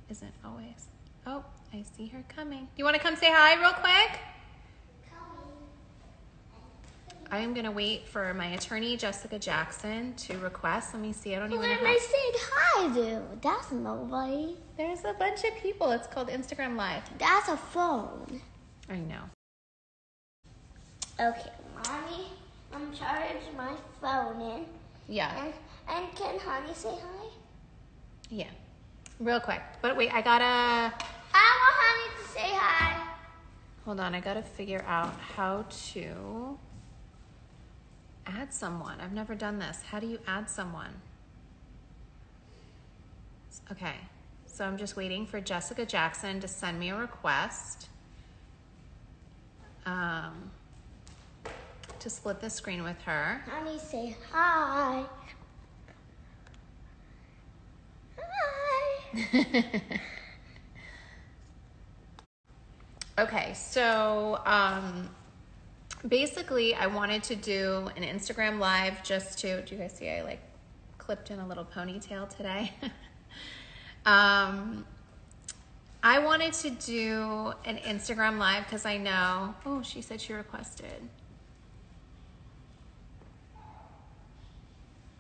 isn't always. Oh, I see her coming. Do you want to come say hi real quick? I am going to wait for my attorney, Jessica Jackson, to request. Let me see. I don't even know Who am I saying hi to? That's nobody. There's a bunch of people. It's called Instagram Live. That's a phone. I know. Okay, Mommy, I'm charging my phone in. Yeah. And can Honey say hi? Yeah. Real quick. But wait, I gotta... I want Honey to say hi. Hold on. I gotta figure out how to add someone. I've never done this. How do you add someone? Okay. So I'm just waiting for Jessica Jackson to send me a request to split the screen with her. Honey, say hi. Hi. Okay, so basically I wanted to do an Instagram Live just to, do you guys see I like clipped in a little ponytail today? I wanted to do an Instagram Live because I know, oh, she said she requested.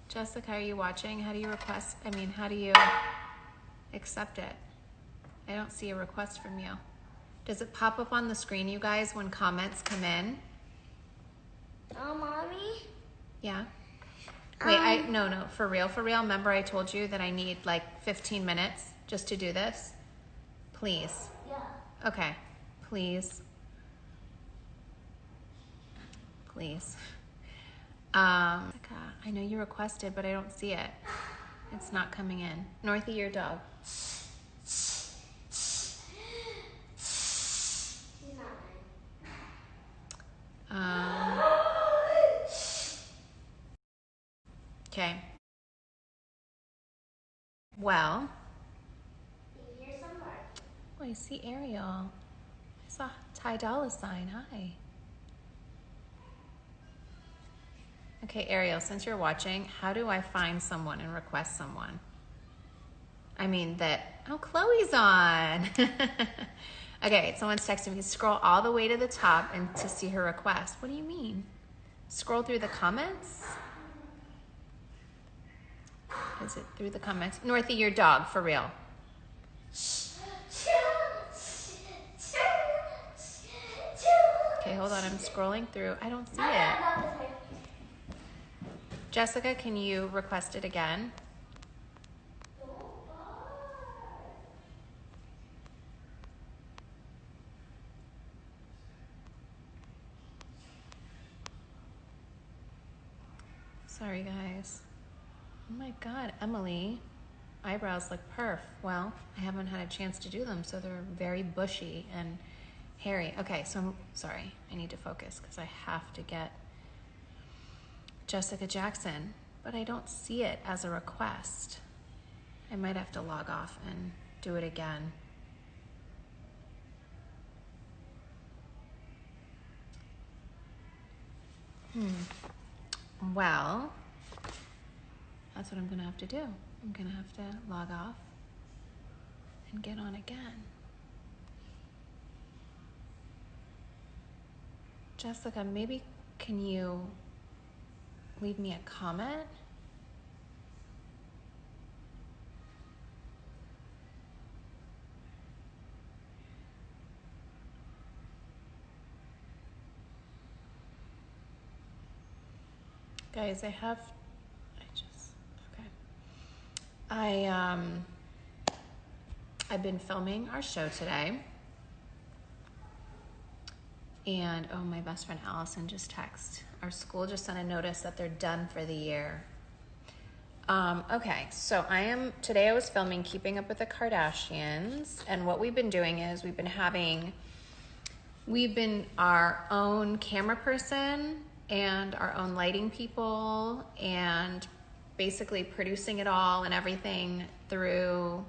Jessica, are you watching? How do you request? I mean, how do you accept it? I don't see a request from you. Does it pop up on the screen, you guys, when comments come in? Oh, Mommy? Yeah. Wait, no, for real. Remember I told you that I need like 15 minutes just to do this? Please. Yeah. Okay, please. Please. I know you requested, but I don't see it. It's not coming in. Northy, your dog. Okay. Well. Oh, I see Ariel. I saw Ty Dolla Sign. Hi. Okay, Ariel, since you're watching, how do I find someone and request someone? I mean oh, Chloe's on. Okay, someone's texting me, scroll all the way to the top and to see her request. What do you mean? Scroll through the comments? Is it through the comments? Northy, your dog, for real. Okay, hold on, I'm scrolling through. I don't see it. Jessica, can you request it again? Sorry, guys. Oh my God, Emily, eyebrows look perf. Well, I haven't had a chance to do them, so they're very bushy and hairy. Okay, so I'm sorry. I need to focus because I have to get Jessica Jackson, but I don't see it as a request. I might have to log off and do it again. Well, that's what I'm gonna have to do. I'm gonna have to log off and get on again. Jessica, maybe can you leave me a comment? Guys, I've been filming our show today. And oh, my best friend Allison just texted. Our school just sent a notice that they're done for the year. Okay, so today I was filming Keeping Up with the Kardashians, and what we've been doing is we've been our own camera person and our own lighting people and basically producing it all and everything through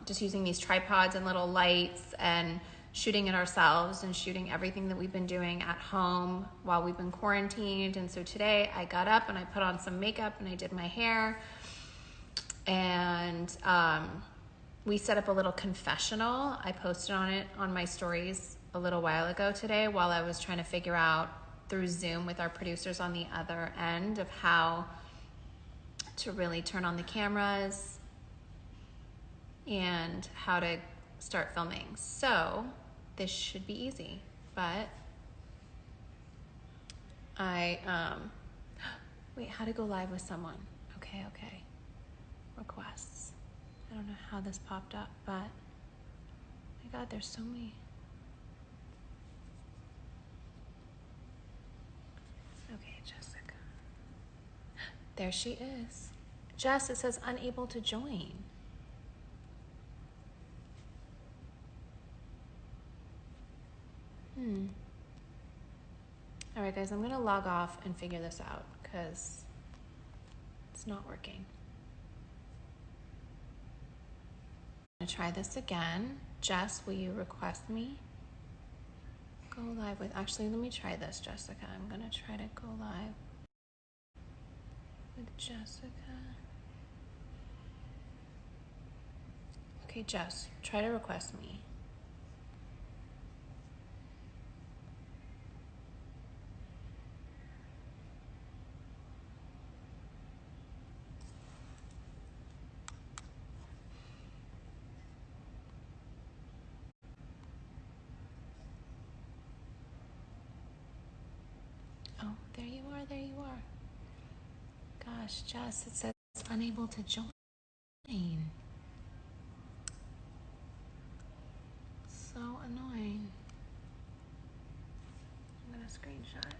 just using these tripods and little lights and shooting it ourselves and shooting everything that we've been doing at home while we've been quarantined. And so today I got up and I put on some makeup and I did my hair and we set up a little confessional. I posted on it on my stories a little while ago today while I was trying to figure out through Zoom with our producers on the other end of how to really turn on the cameras and how to start filming. So this should be easy, but wait, how to go live with someone. Okay. Requests. I don't know how this popped up, but my God, there's so many. Okay, Jessica. There she is. Jess, it says unable to join. All right, guys, I'm gonna log off and figure this out because it's not working. I'm gonna try this again. Jess, will you request me? Go live with, actually, let me try this, Jessica. I'm gonna try to go live with Jessica. Okay, Jess, try to request me. Oh, there you are, there you are. Gosh, Jess, it says unable to join. So annoying. I'm gonna screenshot it.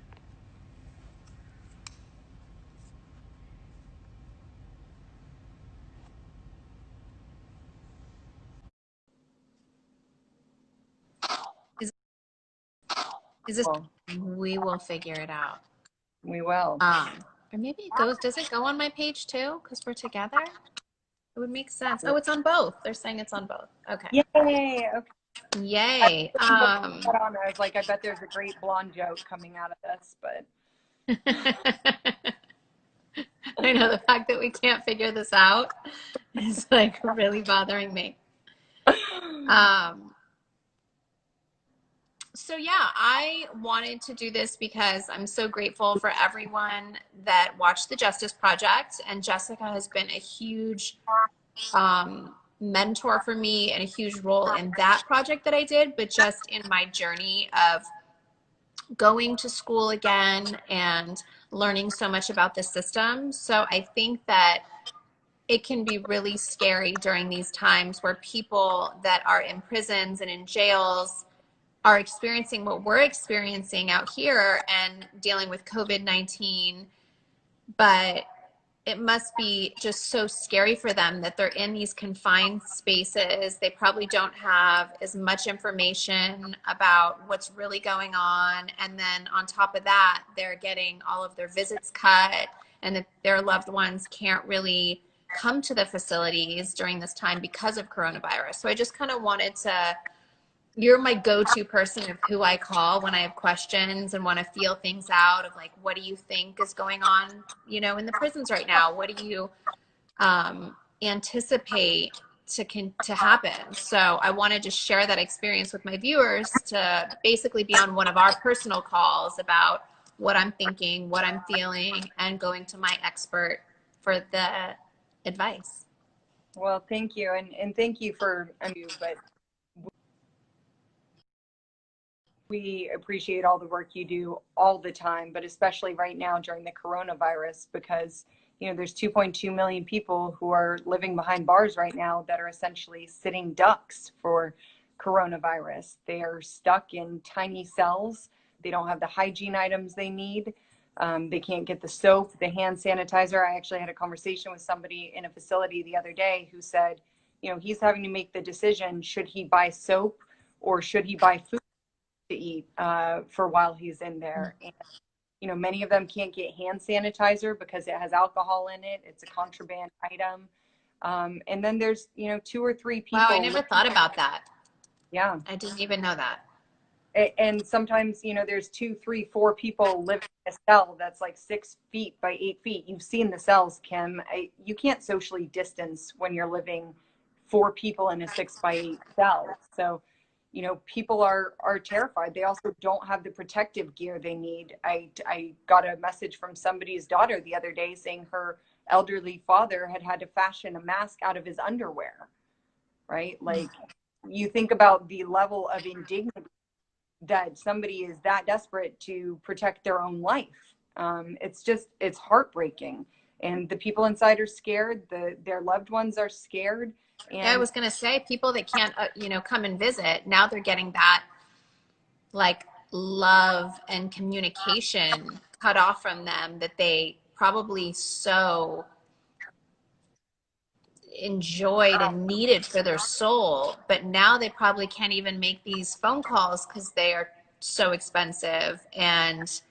Is this? Well, We will figure it out. we will. Or maybe it goes. Does it go on my page too? Because we're together. It would make sense. Oh, it's on both. They're saying it's on both. Okay. Yay! Okay. Yay. I was like, I bet there's a great blonde joke coming out of this, but I know the fact that we can't figure this out is like really bothering me. So yeah, I wanted to do this because I'm so grateful for everyone that watched the Justice Project, and Jessica has been a huge mentor for me and a huge role in that project that I did, but just in my journey of going to school again and learning so much about the system. So I think that it can be really scary during these times where people that are in prisons and in jails are experiencing what we're experiencing out here and dealing with COVID-19, but it must be just so scary for them that they're in these confined spaces. They probably don't have as much information about what's really going on. And then on top of that, they're getting all of their visits cut, and that their loved ones can't really come to the facilities during this time because of coronavirus. So I just kind of wanted to, you're my go-to person of who I call when I have questions and want to feel things out of like, what do you think is going on, you know, in the prisons right now? What do you anticipate to happen? So I wanted to share that experience with my viewers to basically be on one of our personal calls about what I'm thinking, what I'm feeling, and going to my expert for the advice. well, thank you, and thank you for you, but we appreciate all the work you do all the time, but especially right now during the coronavirus, because there's 2.2 million people who are living behind bars right now that are essentially sitting ducks for coronavirus. They are stuck in tiny cells. They don't have the hygiene items they need. They can't get the soap, the hand sanitizer. I actually had a conversation with somebody in a facility the other day who said, he's having to make the decision, should he buy soap or should he buy food to eat for while he's in there. And many of them can't get hand sanitizer because it has alcohol in it. It's a contraband item. And then there's 2 or 3 people. Wow, I never thought about that. Yeah, I didn't even know that. and sometimes there's 2, 3, 4 people living in a cell that's like 6 feet by 8 feet. You've seen the cells, Kim. You can't socially distance when you're living 4 people in a 6x8 cell. So, you know, people are terrified. They also don't have the protective gear they need. I got a message from somebody's daughter the other day saying her elderly father had to fashion a mask out of his underwear, right? Like, you think about the level of indignity that somebody is that desperate to protect their own life. It's heartbreaking. And the people inside are scared. Their loved ones are scared. Yeah, I And was going to say people that can't, come and visit, now they're getting that like love and communication cut off from them that they probably so enjoyed and needed for their soul. But now they probably can't even make these phone calls because they are so expensive. And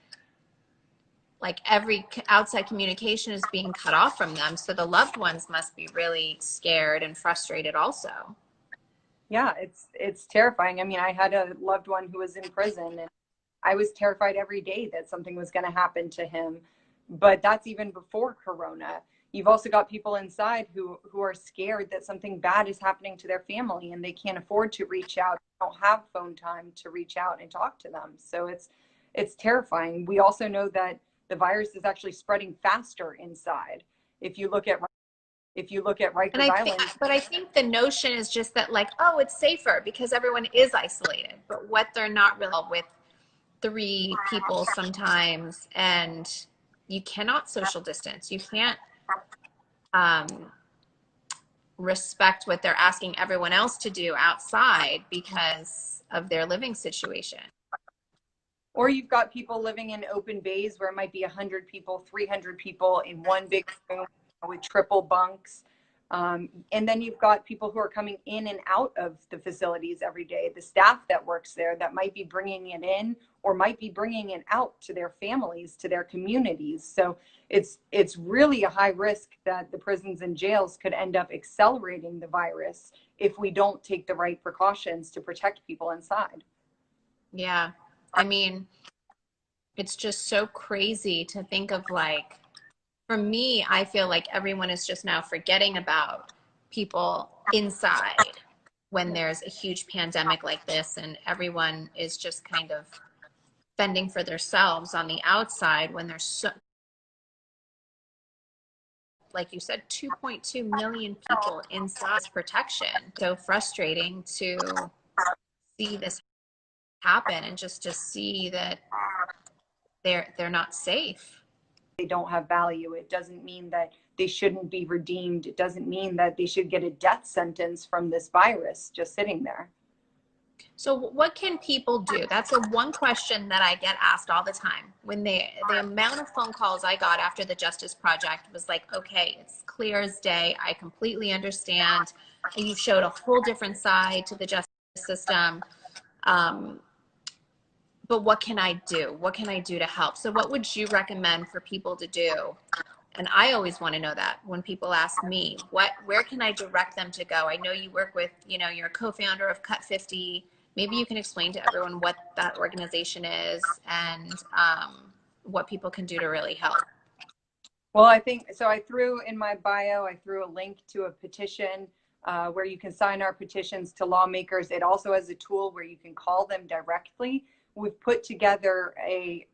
like every outside communication is being cut off from them. So the loved ones must be really scared and frustrated also. yeah, it's terrifying. I mean, I had a loved one who was in prison, and I was terrified every day that something was going to happen to him. But that's even before Corona. You've also got people inside who are scared that something bad is happening to their family and they can't afford to reach out, don't have phone time to reach out and talk to them. So it's terrifying. We also know that the virus is actually spreading faster inside. If you look at And Rikers Island, but I think the notion is just that like, oh, it's safer because everyone is isolated. But what they're not really with 3 people sometimes, and you cannot social distance. You can't um, respect what they're asking everyone else to do outside because of their living situation. or you've got people living in open bays where it might be 100 people, 300 people in one big room with triple bunks. And then you've got people who are coming in and out of the facilities every day, the staff that works there that might be bringing it in or might be bringing it out to their families, to their communities. So it's really a high risk that the prisons and jails could end up accelerating the virus if we don't take the right precautions to protect people inside. Yeah. I mean, it's just so crazy to think of like, for me, I feel like everyone is just now forgetting about people inside when there's a huge pandemic like this and everyone is just kind of fending for themselves on the outside when there's so, like you said, 2.2 million people inside protection. So frustrating to see this happen and just to see that they're not safe. They don't have value. It doesn't mean that they shouldn't be redeemed. It doesn't mean that they should get a death sentence from this virus just sitting there. So what can people do? That's a one question that I get asked all the time. When the amount of phone calls I got after the Justice Project was like, okay, it's clear as day. I completely understand. You showed a whole different side to the justice system. But what can I do? What can I do to help? So what would you recommend for people to do? And I always want to know that when people ask me, where can I direct them to go? I know you work with, you're a co-founder of Cut 50. Maybe you can explain to everyone what that organization is and what people can do to really help. Well, I think so. I threw in my bio, I threw a link to a petition where you can sign our petitions to lawmakers. It also has a tool where you can call them directly. We've put together a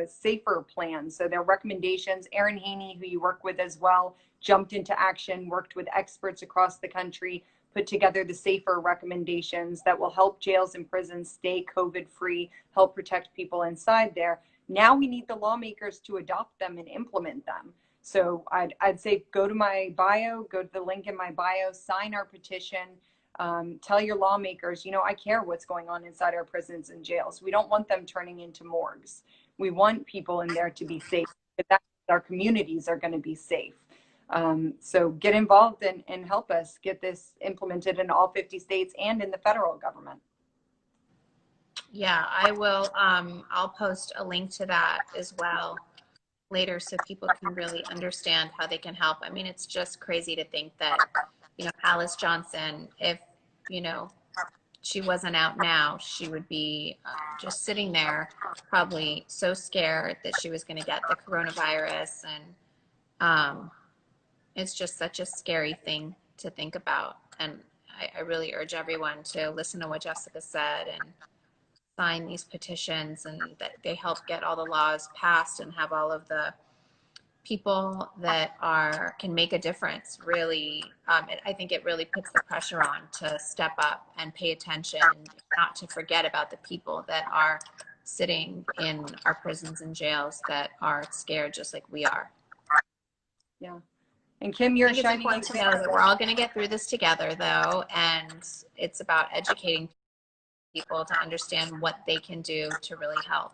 safer plan. So their recommendations, Erin Haney, who you work with as well, jumped into action, worked with experts across the country, put together the safer recommendations that will help jails and prisons stay COVID-free, help protect people inside there. Now we need the lawmakers to adopt them and implement them. So I'd say go to my bio, go to the link in my bio, sign our petition, tell your lawmakers, I care what's going on inside our prisons and jails. We don't want them turning into morgues. We want people in there to be safe. Our communities are going to be safe. So get involved and help us get this implemented in all 50 states and in the federal government. Yeah, I will. I'll post a link to that as well later so people can really understand how they can help. I mean, it's just crazy to think that, Alice Johnson, if, she wasn't out now, she would be just sitting there probably so scared that she was going to get the coronavirus. And it's just such a scary thing to think about. And I really urge everyone to listen to what Jessica said and sign these petitions, and that they help get all the laws passed and have all of the people that can make a difference really. I think it really puts the pressure on to step up and pay attention, not to forget about the people that are sitting in our prisons and jails that are scared just like we are. Yeah. And Kim, you're I think it's shining important to know that we're all going to get through this together, though, and it's about educating people to understand what they can do to really help.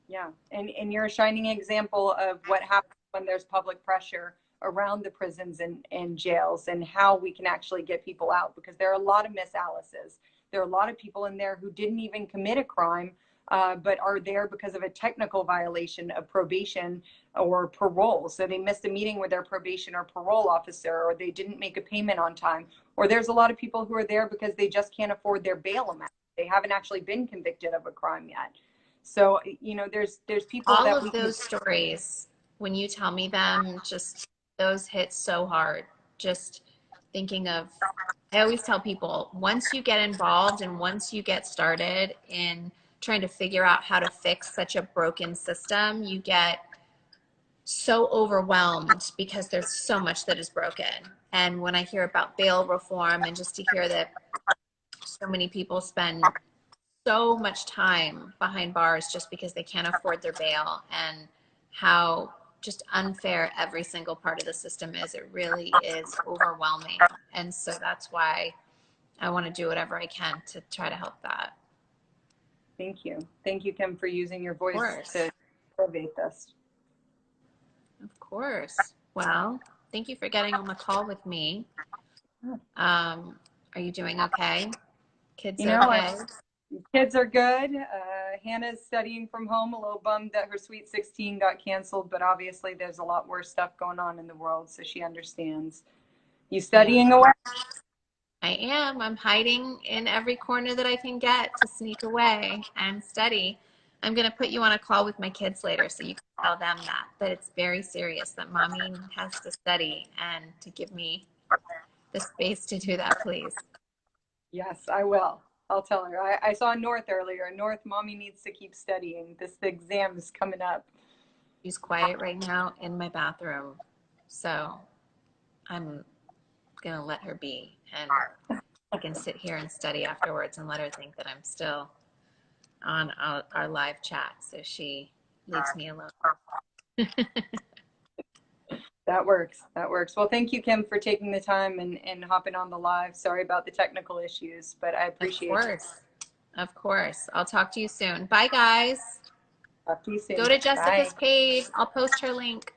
Yeah, and you're a shining example of what happens when there's public pressure around the prisons and jails, and how we can actually get people out, because there are a lot of Miss Alice's. There are a lot of people in there who didn't even commit a crime, but are there because of a technical violation of probation or parole. So they missed a meeting with their probation or parole officer, or they didn't make a payment on time. Or there's a lot of people who are there because they just can't afford their bail amount. They haven't actually been convicted of a crime yet. So, you know, there's people All that of those stories, when you tell me them, just those hit so hard. Just thinking of, I always tell people, once you get involved and once you get started in trying to figure out how to fix such a broken system, you get so overwhelmed because there's so much that is broken. And when I hear about bail reform, and just to hear that so many people spend so much time behind bars just because they can't afford their bail, and how just unfair every single part of the system is, it really is overwhelming. And so that's why I want to do whatever I can to try to help that. Thank you. Thank you, Kim, for using your voice course. to elevate this. Of course. Well, thank you for getting on the call with me. Are you doing okay? Kids okay? Kids are good. Hannah's studying from home, a little bummed that her Sweet 16 got canceled, but obviously there's a lot worse stuff going on in the world, so she understands. You studying away? I am. I'm hiding in every corner that I can get to sneak away and study. I'm going to put you on a call with my kids later so you can tell them that it's very serious, that mommy has to study, and to give me the space to do that, please. Yes, I will. I'll tell her. I saw North earlier. North, mommy needs to keep studying. The exam is coming up. She's quiet right now in my bathroom, so I'm going to let her be, and I can sit here and study afterwards and let her think that I'm still on our live chat, so she leaves me alone. That works. That works. Well, thank you, Kim, for taking the time and hopping on the live. Sorry about the technical issues, but I appreciate it. Of course. I'll talk to you soon. Bye, guys. Talk to you soon. Go to Jessica's Bye. page. I'll post her link.